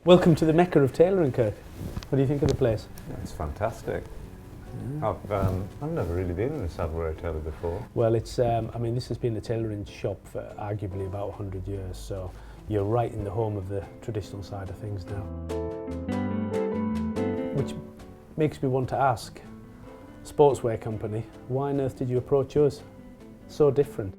Welcome to the Mecca of tailoring, Kirk. What do you think of the place? Yeah, it's fantastic. I've never really been in a Savile Row tailor before. Well, it's I mean, this has been a tailoring shop for arguably about 100 years, so you're right in the home of the traditional side of things now. Which makes me want to ask, Sportswear company, why on earth did you approach us? So different.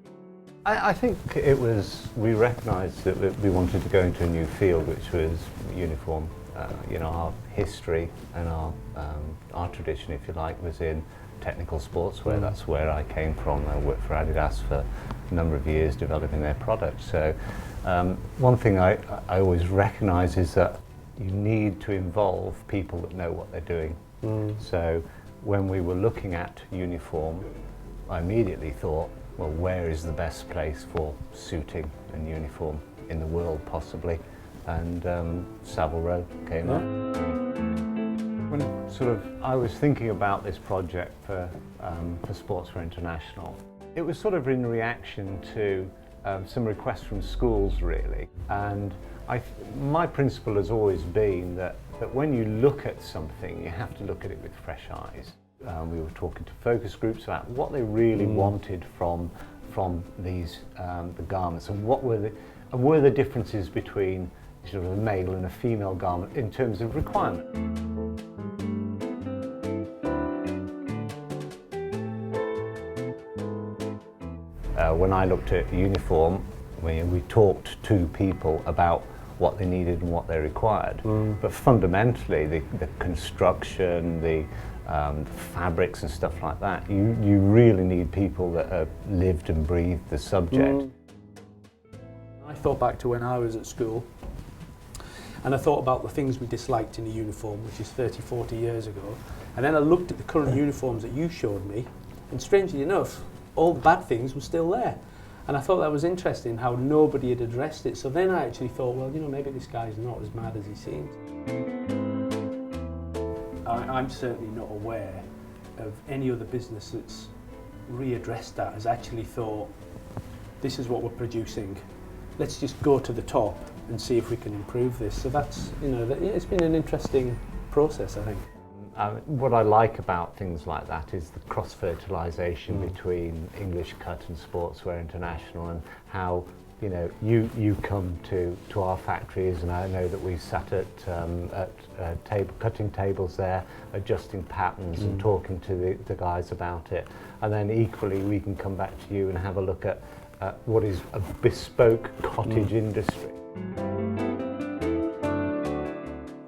I think it was, we recognised that we wanted to go into a new field, which was uniform. You know, our history and our tradition, if you like, was in technical sportswear. That's where I came from. I worked for Adidas for a number of years developing their products. So one thing I always recognise is that you need to involve people that know what they're doing. So when we were looking at uniform, I immediately thought, well, where is the best place for suiting and uniform in the world, possibly? And Savile Row came up. When I was thinking about this project for Sportswear International, it was sort of in reaction to some requests from schools, really. And my principle has always been that when you look at something, you have to look at it with fresh eyes. We were talking to focus groups about what they really wanted from these the garments, and were the differences between sort of a male and a female garment in terms of requirement. When I looked at uniform, we talked to people about what they needed and what they required. But fundamentally, the construction, the fabrics and stuff like that, you really need people that have lived and breathed the subject. I thought back to when I was at school, and I thought about the things we disliked in a uniform, which is 30, 40 years ago. And then I looked at the current uniforms that you showed me, and strangely enough, all the bad things were still there. And I thought that was interesting how nobody had addressed it. So then I actually thought, well, you know, maybe this guy's not as mad as he seems. I'm certainly not aware of any other business that's readdressed that, has actually thought, this is what we're producing. Let's just go to the top and see if we can improve this. So that's, you know, it's been an interesting process, I think. What I like about things like that is the cross-fertilisation between English Cut and Sportswear International, and how, you know, you come to our factories, and I know that we sat at cutting tables there, adjusting patterns and talking to the guys about it, and then equally we can come back to you and have a look at what is a bespoke cottage industry.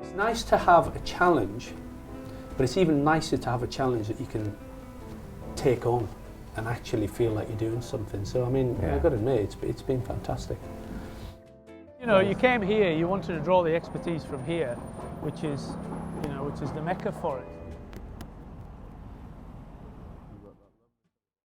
It's nice to have a challenge, but it's even nicer to have a challenge that you can take on and actually feel like you're doing something. So I mean, I've got to admit, it's been fantastic. You know, you came here, you wanted to draw the expertise from here, which is the Mecca for it.